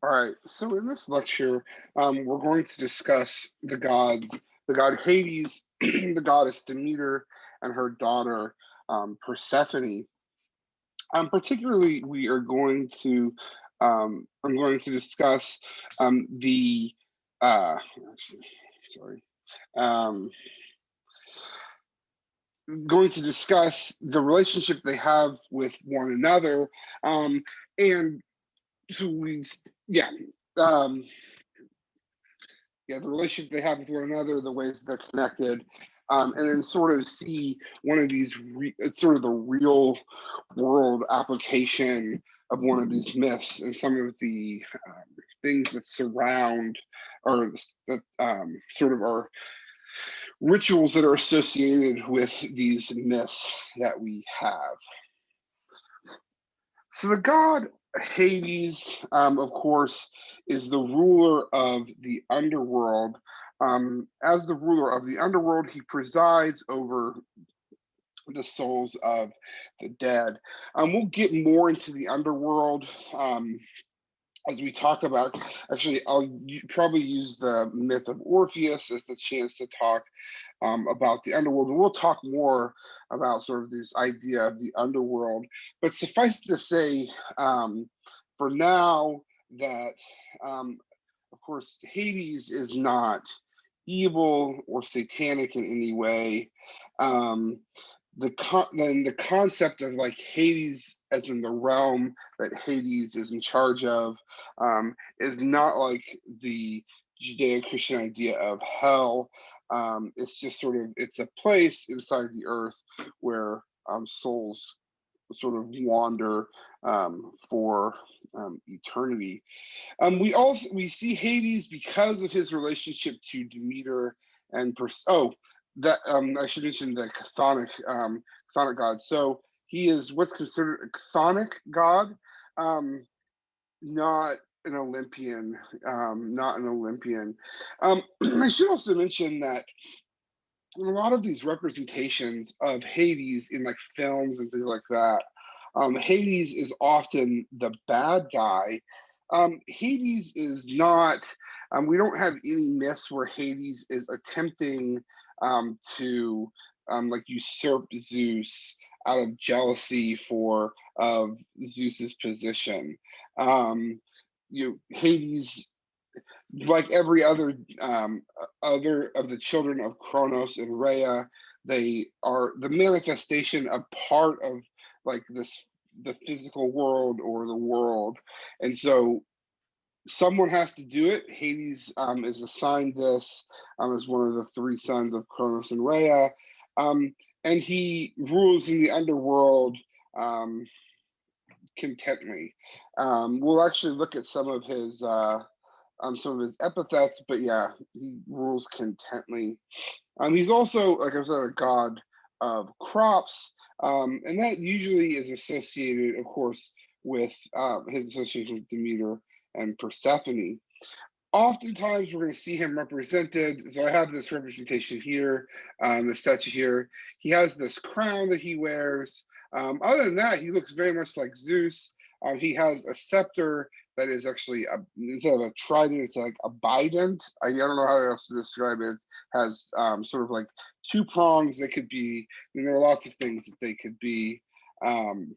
All right, so in this lecture, we're going to discuss the god Hades, the goddess Demeter, and her daughter Persephone. Particularly, I'm going to discuss the, actually, sorry, um, going to discuss the relationship they have with one another, and so yeah. Um, the relationship they have with one another, the ways they're connected, and then sort of see one of these, sort of the real world application of one of these myths and some of the things that surround or that sort of are rituals that are associated with these myths that we have. So the god Hades, of course, is the ruler of the underworld. As the ruler of the underworld, he presides over the souls of the dead. We'll get more into the underworld as we talk about. Actually, probably use the myth of Orpheus as the chance to talk about the underworld. And we'll talk more about sort of this idea of the underworld. But suffice to say, for now, that of course, Hades is not evil or satanic in any way. Um, then the concept of like Hades as in the realm that Hades is in charge of is not like the Judeo-Christian idea of hell. It's just sort of it's a place inside the earth where souls sort of wander for eternity. We see Hades because of his relationship to Demeter and that I should mention the chthonic god. So he is what's considered a chthonic god, um, not an Olympian, not an Olympian. I should also mention that in a lot of these representations of Hades in like films and things like that, Hades is often the bad guy. Hades is not, we don't have any myths where Hades is attempting to like usurp Zeus out of jealousy for of Zeus's position. Hades, like every other of the children of Kronos and Rhea, they are the manifestation of part of like this the physical world or the world, and so someone has to do it. Hades is assigned this as one of the three sons of Kronos and Rhea, and he rules in the underworld um, contently. We'll actually look at some of his epithets, but yeah, he rules contently. He's also, like I said, a god of crops, and that usually is associated, of course, with his association with Demeter and Persephone. Oftentimes, we're going to see him represented. So I have this representation here, the statue here. He has this crown that he wears. Other than that, he looks very much like Zeus. He has a scepter that is actually instead of a trident, it's like a bident. I don't know how else to describe it. It has sort of like two prongs. They could be. There are lots of things that they could be. And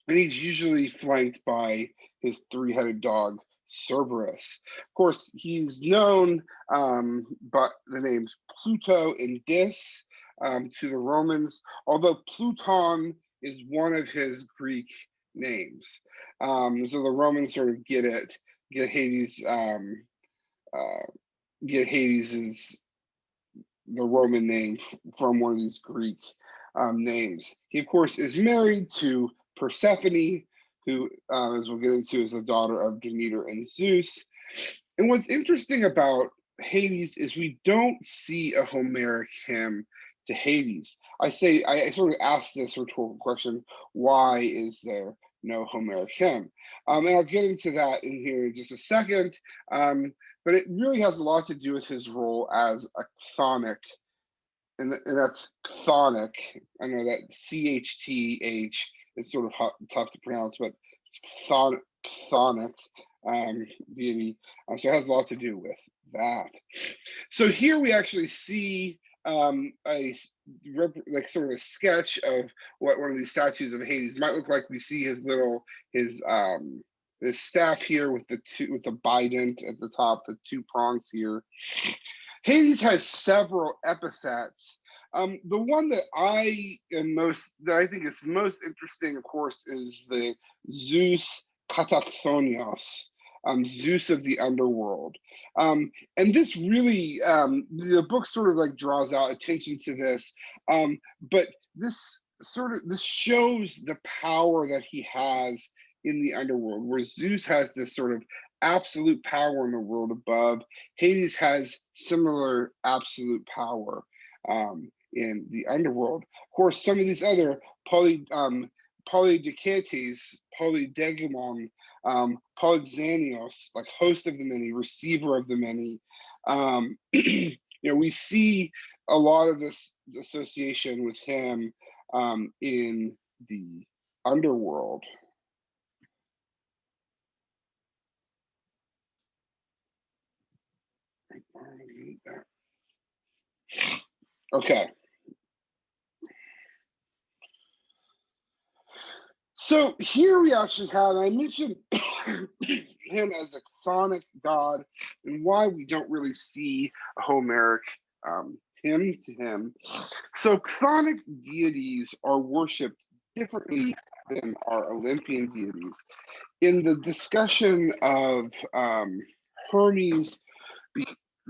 he's usually flanked by his three-headed dog Cerberus. Of course, he's known by the names Pluto and Dis to the Romans, although Pluton is one of his Greek names. So the Romans sort of get Hades, uh, get Hades' the Roman name from one of these Greek names. He, of course, is married to Persephone, who, as we'll get into, is the daughter of Demeter and Zeus. And what's interesting about Hades is we don't see a Homeric hymn to Hades. I sort of ask this rhetorical question: why is there no Homeric hymn? And I'll get into that in here in just a second. But it really has a lot to do with his role as a chthonic, and that's chthonic. I know that CHTH it's sort of tough to pronounce, but it's chthonic deity. So it has a lot to do with that. So here we actually see like sort of a sketch of what one of these statues of Hades might look like. We see his staff here with the bident at the top, the two prongs here. Hades has several epithets. The one that I think is most interesting, of course, is the Zeus Kataktonios, Zeus of the underworld. And this really, the book sort of like draws out attention to this, but this shows the power that he has in the underworld, where Zeus has this sort of absolute power in the world above. Hades has similar absolute power in the underworld. Of course, some of these other Polydecates, Polydegamon, Polyxanios, like host of the many, receiver of the many. We see a lot of this association with him in the underworld. Okay. So here we actually have, I mentioned him as a chthonic god, and why we don't really see a Homeric hymn to him. So chthonic deities are worshipped differently than our Olympian deities. In the discussion of Hermes,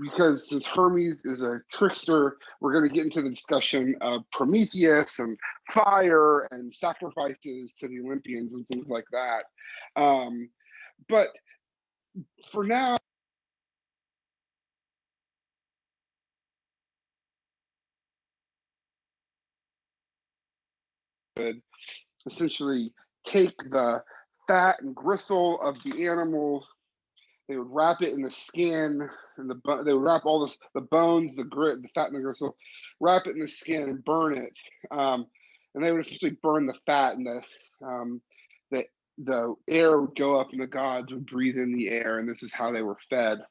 because since Hermes is a trickster, we're going to get into the discussion of Prometheus and fire and sacrifices to the Olympians and things like that. But for now, essentially take the fat and gristle of the animal. They would wrap it in the skin, and they would wrap all the bones, the grit, the fat, and the gristle, wrap it in the skin and burn it. And they would essentially burn the fat, and the air would go up, and the gods would breathe in the air, and this is how they were fed.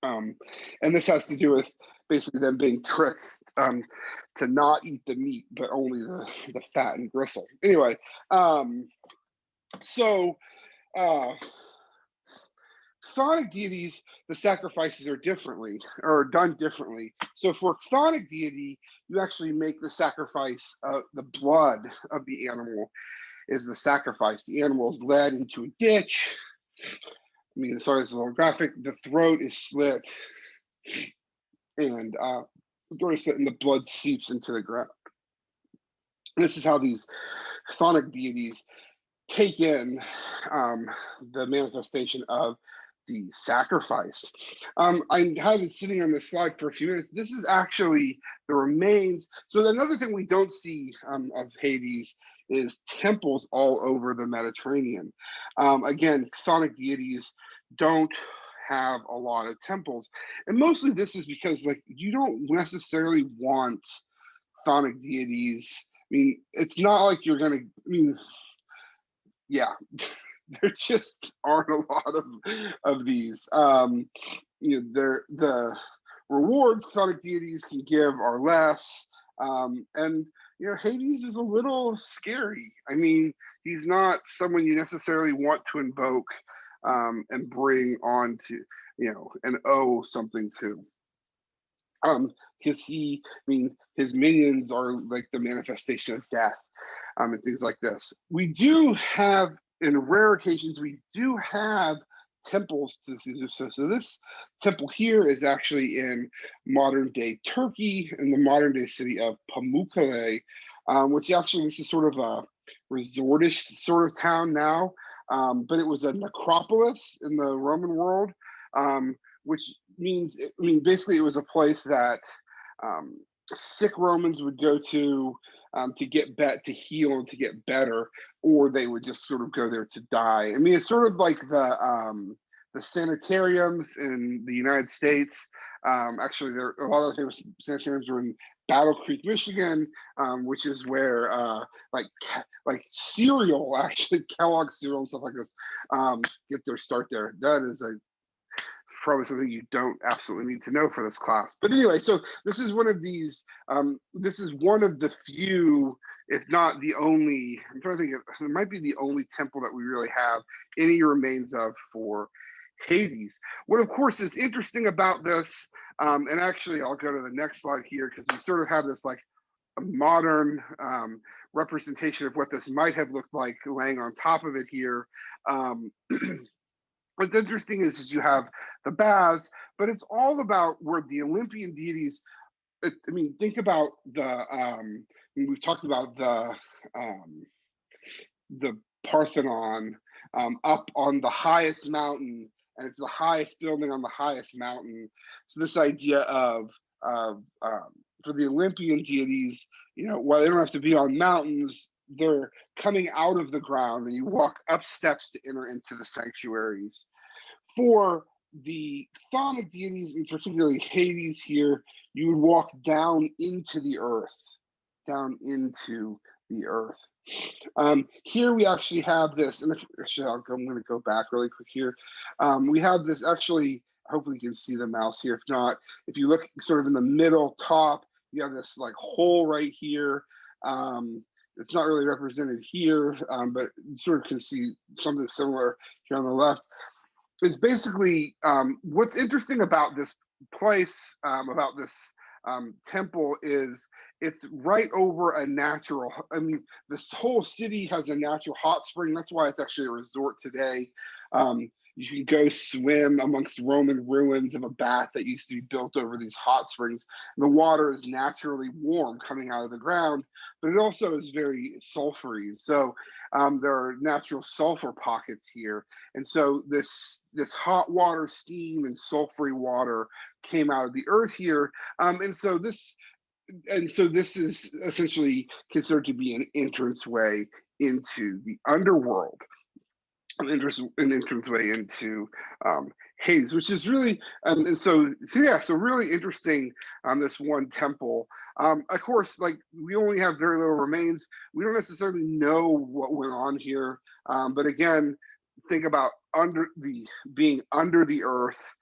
And this has to do with basically them being tricked to not eat the meat, but only the fat and gristle. Anyway, so chthonic deities, the sacrifices are done differently. So for a chthonic deity, you actually make the sacrifice of the blood of the animal is the sacrifice. The animal is led into a ditch. Sorry, this is a little graphic. The throat is slit, and the blood seeps into the ground. This is how these chthonic deities take in the manifestation of the sacrifice. I had it sitting on this slide for a few minutes. This is actually the remains. So another thing we don't see of Hades is temples all over the Mediterranean. Again, chthonic deities don't have a lot of temples, and mostly this is because you don't necessarily want chthonic deities. It's not like you're gonna. Yeah, there just aren't a lot of these. The rewards chthonic deities can give are less, and Hades is a little scary. He's not someone you necessarily want to invoke and bring on to and owe something to. Because his minions are like the manifestation of death and things like this. We do have, in rare occasions, we do have temples to Zeus. So this temple here is actually in modern day Turkey, in the modern day city of Pamukkale, which actually this is sort of a resortish sort of town now, but it was a necropolis in the Roman world, which means, basically it was a place that sick Romans would go to to heal and to get better, or they would just sort of go there to die. It's sort of like the sanitariums in the United States. Actually, there a lot of the famous sanitariums were in Battle Creek, Michigan, which is where like cereal, actually Kellogg cereal and stuff like this, get their start there. That is a probably something you don't absolutely need to know for this class. But anyway, so this is one of these, this is one of the few, if not the only, I'm trying to think, it might be the only temple that we really have any remains of for Hades. What of course is interesting about this, and actually I'll go to the next slide here because we sort of have this like a modern representation of what this might have looked like laying on top of it here. What's interesting is you have the baths, but it's all about where the Olympian deities. I mean, think about we've talked about the Parthenon up on the highest mountain, and it's the highest building on the highest mountain. So this idea of for the Olympian deities, you know, while they don't have to be on mountains, they're coming out of the ground, and you walk up steps to enter into the sanctuaries. For the chthonic deities, and particularly Hades here, you would walk down into the earth, down into the earth. Here we actually have this, and actually I'm going to go back really quick here. We have this actually, hopefully you can see the mouse here. If not, if you look sort of in the middle top, you have this like hole right here. It's not really represented here, but you sort of can see something similar here on the left. Is basically what's interesting about this place, about this temple, is it's right over a natural, I mean, this whole city has a natural hot spring. That's why it's actually a resort today. You can go swim amongst Roman ruins of a bath that used to be built over these hot springs. And the water is naturally warm coming out of the ground, but it also is very sulfury. So there are natural sulfur pockets here. And so this hot water, steam, and sulfury water came out of the earth here. And so this is essentially considered to be an entranceway into the underworld, an entranceway into Hades, which is really, and so really interesting on this one temple. Of course, like we only have very little remains. We don't necessarily know what went on here, but again, think about being under the earth,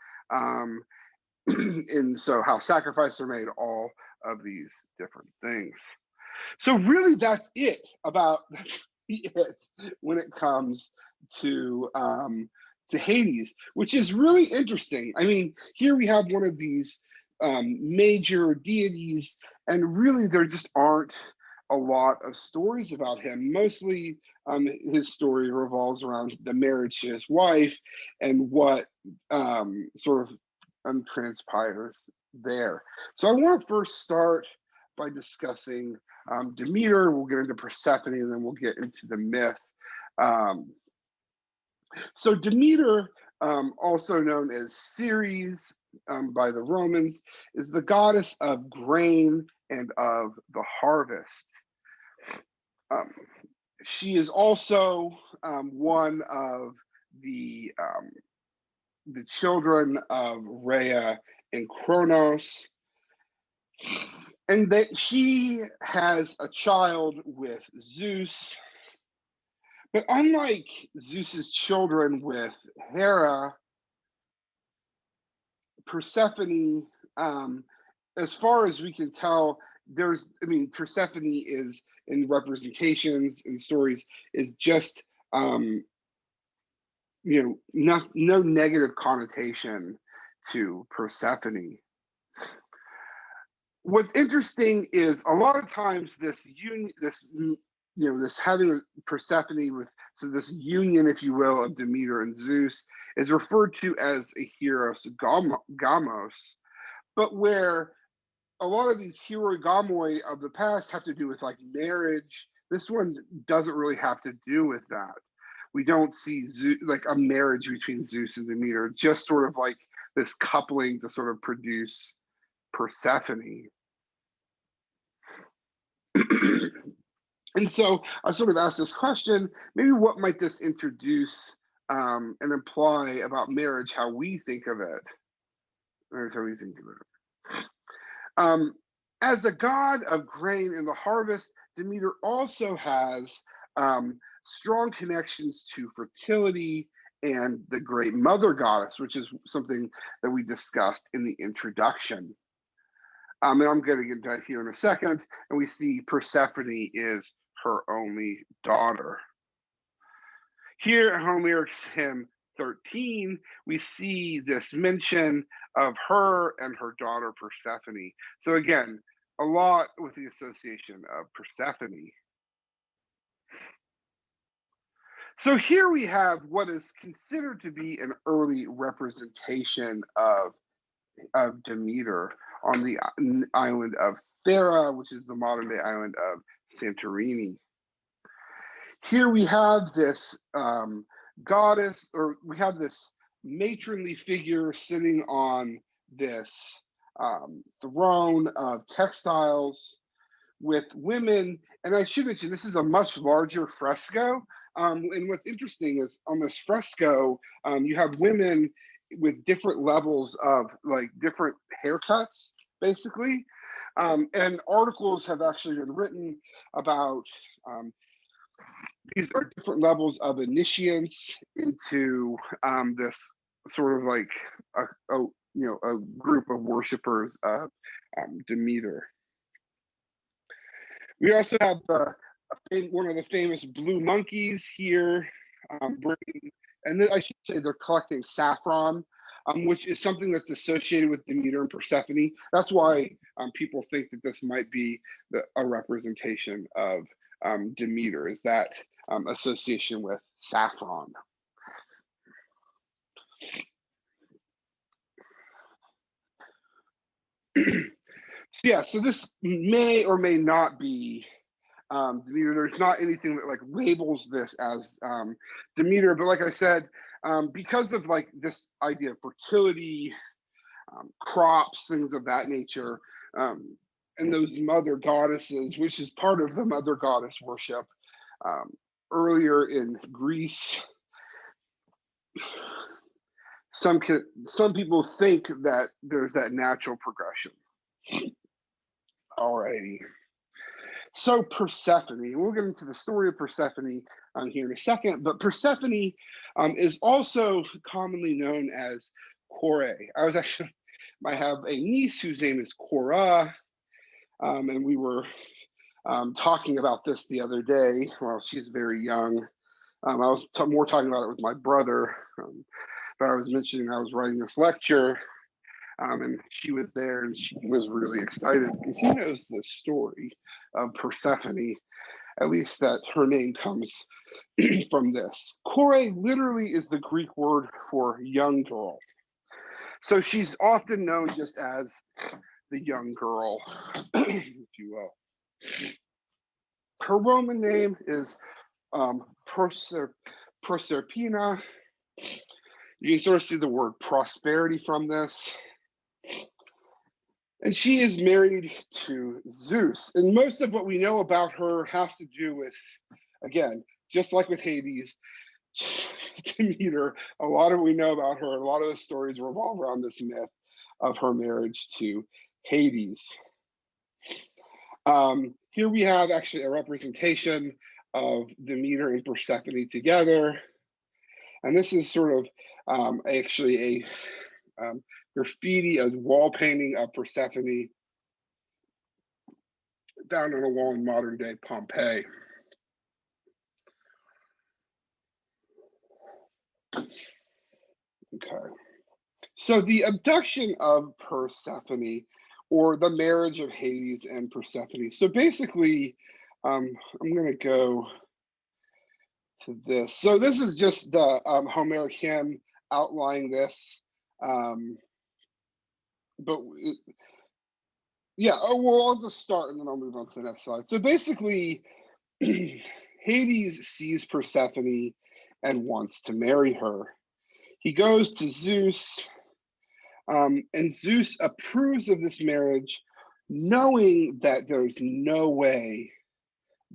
and so how sacrifices are made, all of these different things. So really, that's it about it when it comes to Hades, which is really interesting. I mean, here we have one of these major deities, and really there just aren't a lot of stories about him. Mostly his story revolves around the marriage to his wife and what sort of transpires there. So I want to first start by discussing Demeter. We'll get into Persephone, and then we'll get into the myth. So Demeter, also known as Ceres by the Romans, is the goddess of grain and of the harvest. She is also one of the children of Rhea and Kronos, and that she has a child with Zeus. But unlike Zeus's children with Hera, Persephone, as far as we can tell, Persephone is, in representations and stories, is just no negative connotation to Persephone. What's interesting is a lot of times this having Persephone with, so this union, if you will, of Demeter and Zeus is referred to as a hieros gamos, but where a lot of these hierogamoi of the past have to do with like marriage, this one doesn't really have to do with that. We don't see like a marriage between Zeus and Demeter, just sort of like this coupling to sort of produce Persephone. And so I sort of asked this question, maybe what might this introduce and imply about marriage, how we think of it, or how we think of it. As a god of grain and the harvest, Demeter also has strong connections to fertility and the great mother goddess, which is something that we discussed in the introduction. And I'm going to get to that here in a second. And we see Persephone is her only daughter. Here in Homer's hymn 13, we see this mention of her and her daughter Persephone. So again, a lot with the association of Persephone. So here we have what is considered to be an early representation of Demeter on the island of Thera, which is the modern day island of Santorini. Here we have this goddess, or we have this matronly figure sitting on this throne of textiles with women. And I should mention, this is a much larger fresco. And what's interesting is on this fresco, you have women with different levels of like different haircuts, basically. And articles have actually been written about these are different levels of initiates into this sort of like a group of worshipers of Demeter. We also have one of the famous blue monkeys here, bringing, and then I should say they're collecting saffron, which is something that's associated with Demeter and Persephone. That's why people think that this might be a representation of Demeter, is that association with saffron. So yeah, so this may or may not be Demeter. There's not anything that like labels this as Demeter, but like I said, because of like this idea of fertility, crops, things of that nature, and those mother goddesses, which is part of the mother goddess worship earlier in Greece. Some people think that there's that natural progression. Alrighty. So Persephone, we'll get into the story of Persephone here in a second, but Persephone is also commonly known as Kore. I have a niece whose name is Cora, and we were talking about this the other day. Well, she's very young. I was more talking about it with my brother, but I was mentioning I was writing this lecture, and she was there, and she was really excited because she knows the story of Persephone, at least that her name comes from this. Kore literally is the Greek word for young girl. So she's often known just as the young girl, if you will. Her Roman name is Proserpina. You can sort of see the word prosperity from this. And she is married to Zeus. And most of what we know about her has to do with, again, just like with Hades, Demeter, a lot of what we know about her, a lot of the stories revolve around this myth of her marriage to Hades. Here we have actually a representation of Demeter and Persephone together. And this is sort of actually a graffiti, a wall painting of Persephone down on a wall in modern day Pompeii. Okay. So the abduction of Persephone, or the marriage of Hades and Persephone. So basically, I'm going to go to this. So this is just the Homeric hymn outlining this. But yeah, well, I'll just start and then I'll move on to the next slide. So basically, Hades sees Persephone and wants to marry her. He goes to Zeus, and Zeus approves of this marriage, knowing that there's no way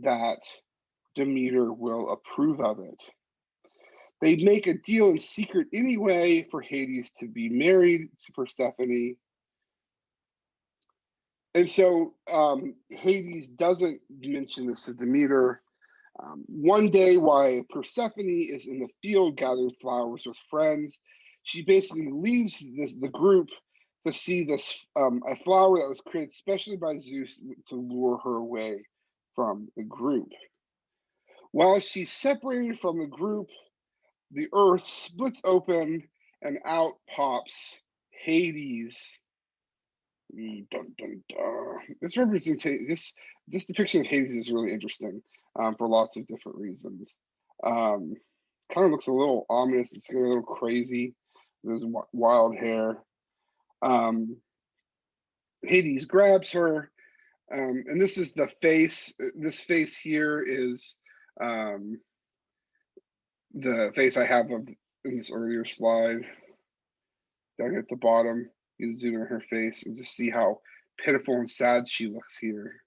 that Demeter will approve of it. They make a deal in secret anyway for Hades to be married to Persephone. And so Hades doesn't mention this to Demeter. One day, while Persephone is in the field gathering flowers with friends, she basically leaves the group to see this a flower that was created specially by Zeus to lure her away from the group. While she's separated from the group, the earth splits open and out pops Hades. Dun, dun, dun. This representation, this depiction of Hades is really interesting for lots of different reasons. Um, Kind of looks a little ominous. It's a little crazy. There's wild hair. Um, Hades grabs her, and this is the face. This face here is um, the face I have of in this earlier slide. Down at the bottom, you can zoom in her face and just see how pitiful and sad she looks here.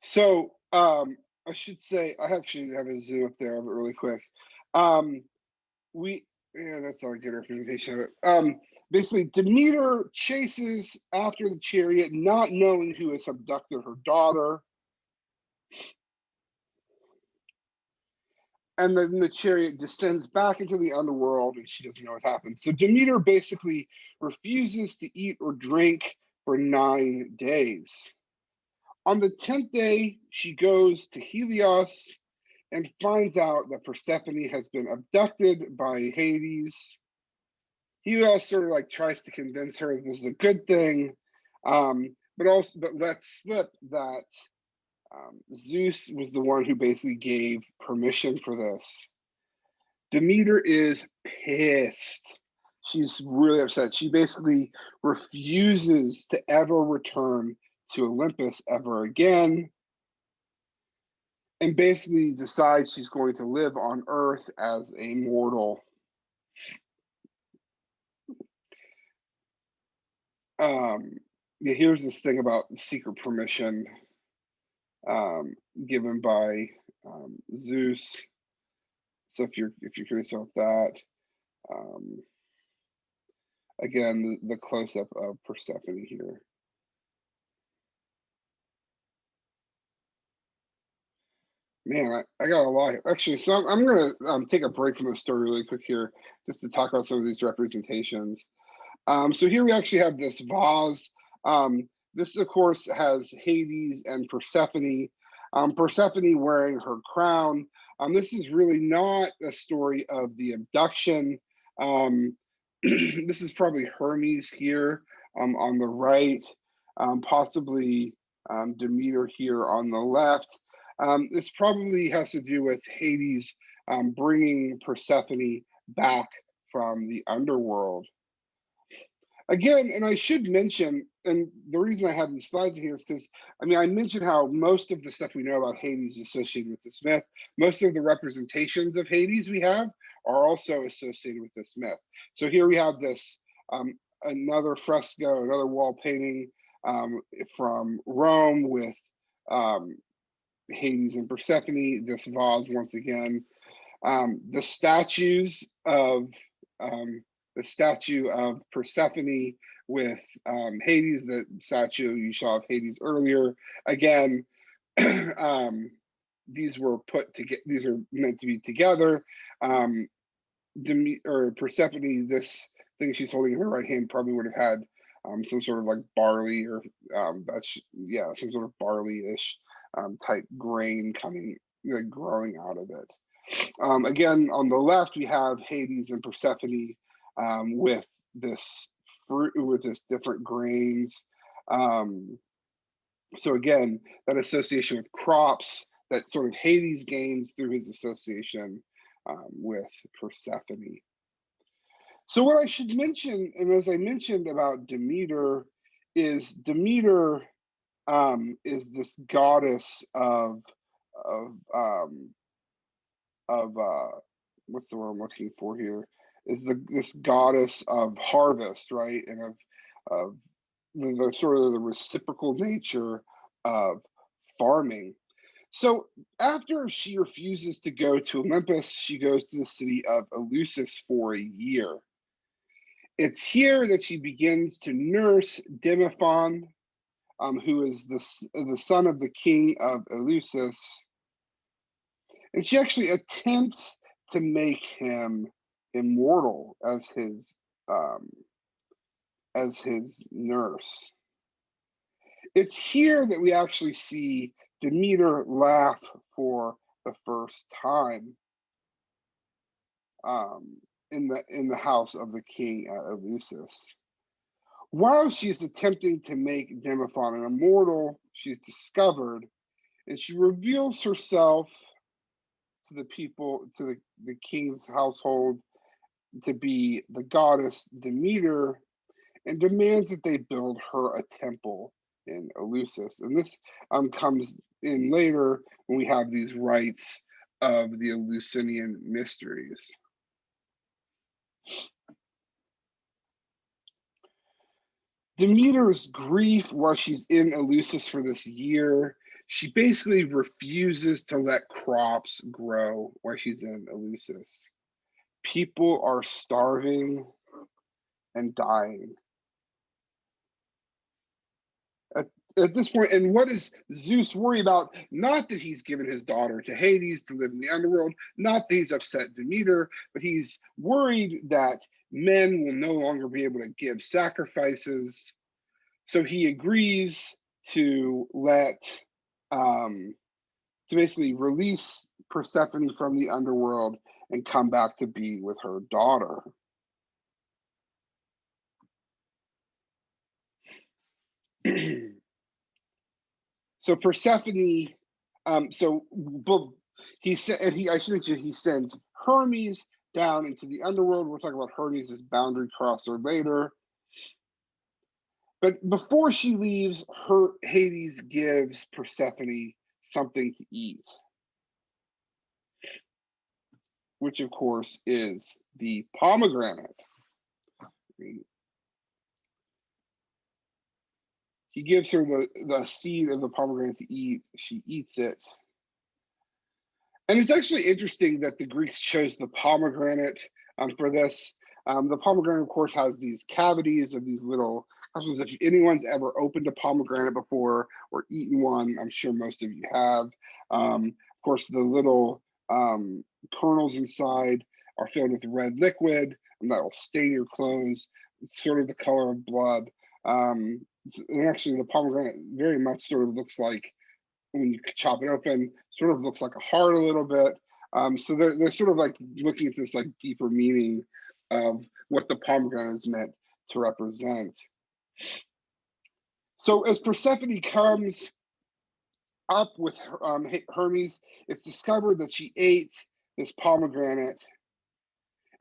So I should say I actually have a zoom up there of it really quick. Um, we yeah, that's not a good representation of it. Basically, Demeter chases after the chariot, not knowing who has abducted her daughter, and then the chariot descends back into the underworld, and she doesn't know what happened. So Demeter basically refuses to eat or drink for 9 days. On the 10th day, she goes to Helios and finds out that Persephone has been abducted by Hades. Helios sort of like tries to convince her this is a good thing, but lets slip that Zeus was the one who basically gave permission for this. Demeter is pissed. She's really upset. She basically refuses to ever return to Olympus ever again, and basically decides she's going to live on Earth as a mortal. Um, yeah, here's this thing about secret permission um, given by Zeus. So if you're curious about that, um, again the close up of Persephone here. Man, I got a lot. Actually, so I'm going to take a break from the story really quick here, just to talk about some of these representations. So here we actually have this vase. This, of course, has Hades and Persephone. Persephone wearing her crown. This is really not a story of the abduction. Um, this is probably Hermes here on the right, possibly Demeter here on the left. This probably has to do with Hades bringing Persephone back from the underworld. Again, and I should mention, and the reason I have these slides in here is because, I mean, I mentioned how most of the stuff we know about Hades is associated with this myth. Most of the representations of Hades we have are also associated with this myth. So here we have this, another fresco, another wall painting from Rome with Hades and Persephone, this vase once again. The statues of the statue of Persephone with Hades, the statue you saw of Hades earlier. Again, these were put together. These are meant to be together. Or Persephone, this thing she's holding in her right hand probably would have had some sort of like barley or that's yeah, some sort of barley-ish type grain coming, like, growing out of it. Again, on the left, we have Hades and Persephone with this fruit, with this different grains. Um, so again, that association with crops that sort of Hades gains through his association with Persephone. So what I should mention, and as I mentioned about Demeter, is Demeter is this goddess of what's the word I'm looking for here, is this goddess of harvest, right, and of the sort of the reciprocal nature of farming. So after she refuses to go to Olympus, she goes to the city of Eleusis for a year. It's here that she begins to nurse Demephon, who is the son of the king of Eleusis, and she actually attempts to make him immortal um, as his nurse. It's here that we actually see Demeter laugh for the first time in the house of the king at Eleusis. While she's attempting to make Demephon an immortal, she's discovered, and she reveals herself to the people, to the king's household, to be the goddess Demeter, and demands that they build her a temple in Eleusis. And this comes in later when we have these rites of the Eleusinian mysteries. Demeter's grief while she's in Eleusis for this year, she basically refuses to let crops grow while she's in Eleusis. People are starving and dying. At this point, and what does Zeus worry about? Not that he's given his daughter to Hades to live in the underworld, not that he's upset Demeter, but he's worried that men will no longer be able to give sacrifices. So he agrees to to basically release Persephone from the underworld and come back to be with her daughter. So Persephone, he said, and I should mention, he sends Hermes down into the underworld. We'll talk about Hermes as boundary crosser later. But before she leaves, Hades gives Persephone something to eat, which of course is the pomegranate. He gives her the seed of the pomegranate to eat. She eats it. And it's actually interesting that the Greeks chose the pomegranate for this. The pomegranate, of course, has these cavities of these little. If anyone's ever opened a pomegranate before or eaten one, I'm sure most of you have. Of course, the little kernels inside are filled with red liquid, and that will stain your clothes. It's sort of the color of blood. And actually, the pomegranate very much sort of looks like, when you chop it open, sort of looks like a heart a little bit. So they're sort of like looking at this like deeper meaning of what the pomegranate is meant to represent. So as Persephone comes up with Hermes, it's discovered that she ate this pomegranate.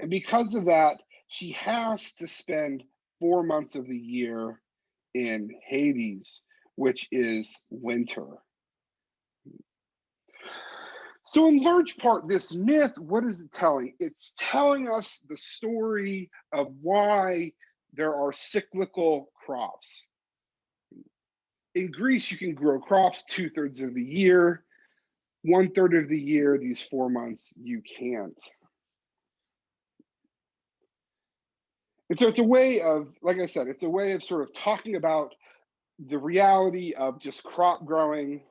And because of that, she has to spend 4 months of the year in Hades, which is winter. So in large part, this myth, what is it telling? It's telling us the story of why there are cyclical crops. In Greece, you can grow crops 2/3 of the year. 1/3 of the year, these 4 months, you can't. And so it's a way of, like I said, it's a way of sort of talking about the reality of just crop growing.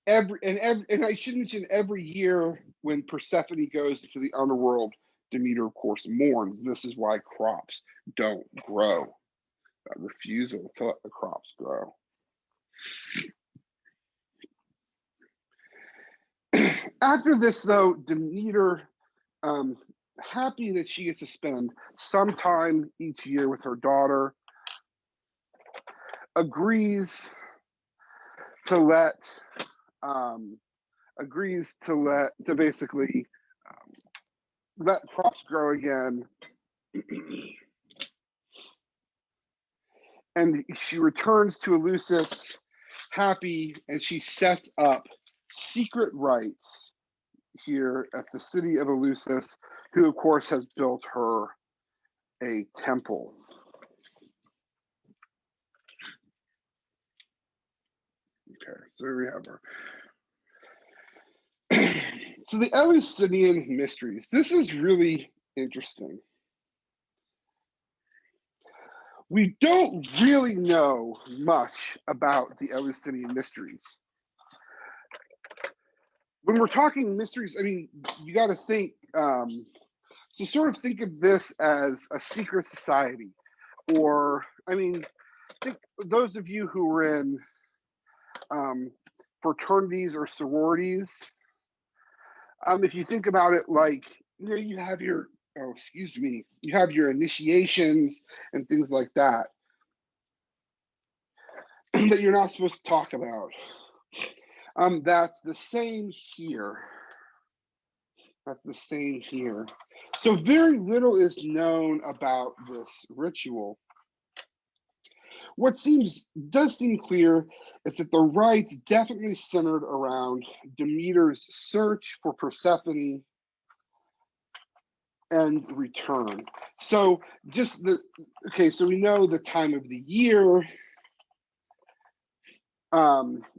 And I should mention, every year when Persephone goes to the underworld, Demeter, of course, mourns. This is why crops don't grow. That refusal to let the crops grow. After this, though, Demeter, happy that she gets to spend some time each year with her daughter, agrees to basically let crops grow again. And she returns to Eleusis happy, and she sets up secret rites here at the city of Eleusis, who of course has built her a temple. Okay, so here we have our so the Eleusinian mysteries. This is really interesting. We don't really know much about the Eleusinian mysteries. When we're talking mysteries, I mean, you got to think, so sort of think of this as a secret society, or, I mean, think those of you who were in fraternities or sororities, if you think about it like, you know, you have your, oh, excuse me, you have your initiations and things like that that you're not supposed to talk about. That's the same here. That's the same here. So very little is known about this ritual. What does seem clear is that the rites definitely centered around Demeter's search for Persephone and return. So okay, so we know the time of the year.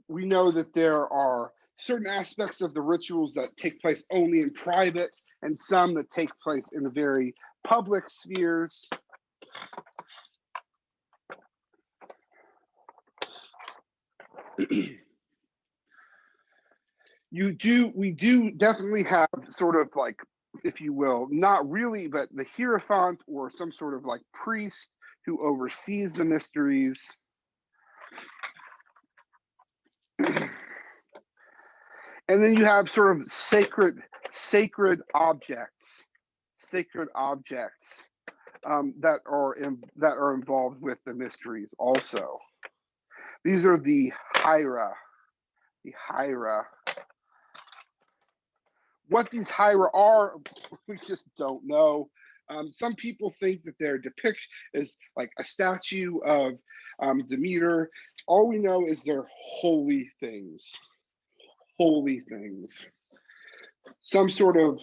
We know that there are certain aspects of the rituals that take place only in private and some that take place in the very public spheres. We do definitely have sort of like, if you will, not really, but the Hierophant or some sort of like priest who oversees the mysteries. And then you have sort of sacred objects that are involved with the mysteries also. These are the Hiera. What these Hiera are, we just don't know. Some people think that their depiction is like a statue of Demeter. All we know is they're holy things. Some sort of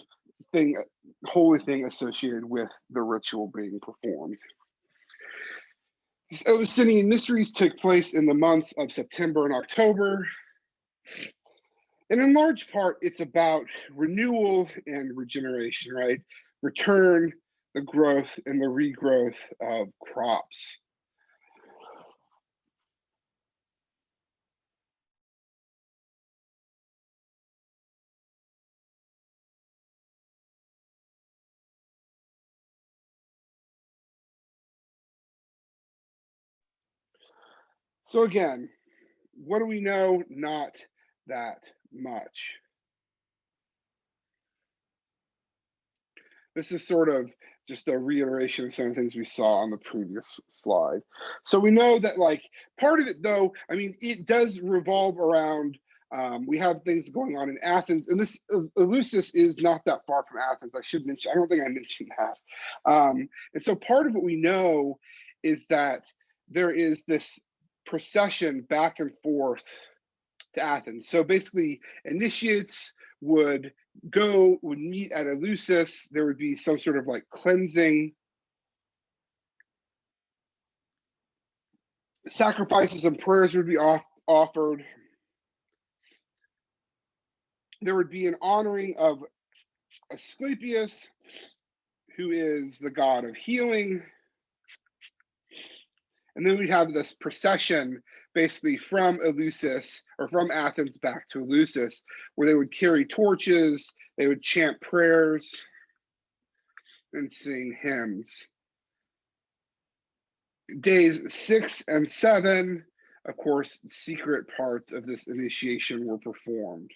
holy thing associated with the ritual being performed. These Eleusinian mysteries took place in the months of September and October. And in large part, it's about renewal and regeneration, right? Return, the growth and the regrowth of crops. So again, what do we know? Not that much. This is sort of just a reiteration of some of the things we saw on the previous slide. So we know that like part of it though, I mean, it does revolve around, we have things going on in Athens, and this Eleusis is not that far from Athens. I should mention, I don't think I mentioned that. And so part of what we know is that there is this procession back and forth to Athens. So basically initiates would meet at Eleusis. There would be some sort of like cleansing. Sacrifices and prayers would be offered. There would be an honoring of Asclepius, who is the god of healing. And then we have this procession basically from Eleusis or from Athens back to Eleusis, where they would carry torches, they would chant prayers and sing hymns. Days 6 and 7, of course, secret parts of this initiation were performed.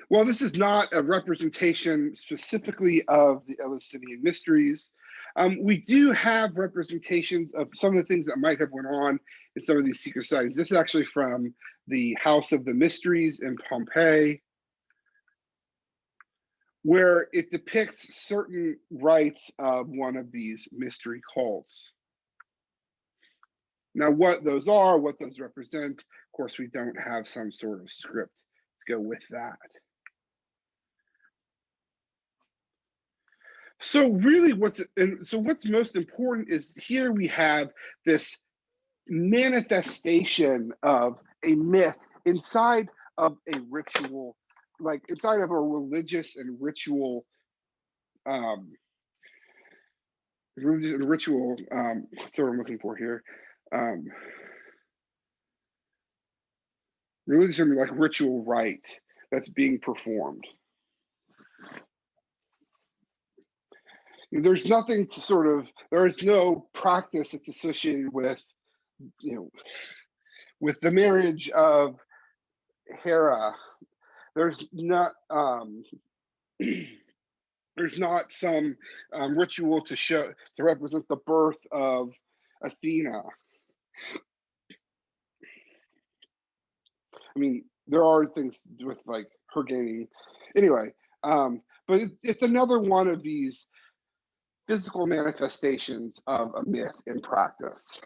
Well, this is not a representation specifically of the Eleusinian mysteries. We do have representations of some of the things that might have went on in some of these secret societies. This is actually from the House of the Mysteries in Pompeii, where it depicts certain rites of one of these mystery cults. Now, what those are, what those represent, of course, we don't have some sort of script to go with that. So really what's most important is here we have this manifestation of a myth inside of a ritual, like inside of a religious and ritual, um, what's the word I'm looking for here? Um, religious and like ritual rite that's being performed. There's nothing to sort of, there is no practice that's associated with, you know, with the marriage of Hera. There's not, there's not some ritual to represent the birth of Athena. I mean, there are things with like her gaining, anyway. But it's another one of these physical manifestations of a myth in practice.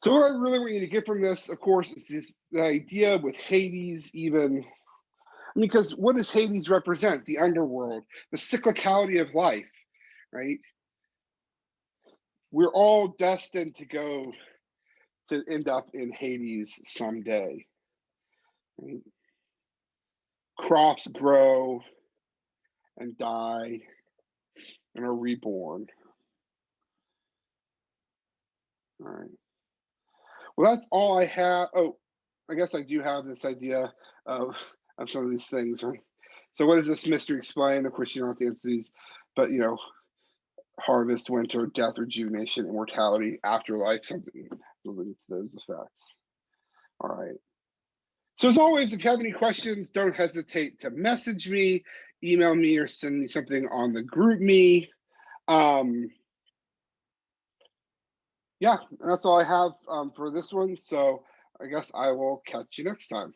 So what I really want you to get from this, of course, is the idea with Hades, even because what does Hades represent? The underworld, the cyclicality of life, right? We're all destined to end up in Hades someday. Right? Crops grow and die and are reborn. All right. Well, that's all I have. Oh, I guess I do have this idea of some of these things, right? So, what does this mystery explain? Of course, you don't have to answer these, but harvest, winter, death, rejuvenation, immortality, afterlife, something related to those effects. All right. So as always, if you have any questions, don't hesitate to message me, email me, or send me something on the group me. Yeah, that's all I have for this one. So I guess I will catch you next time.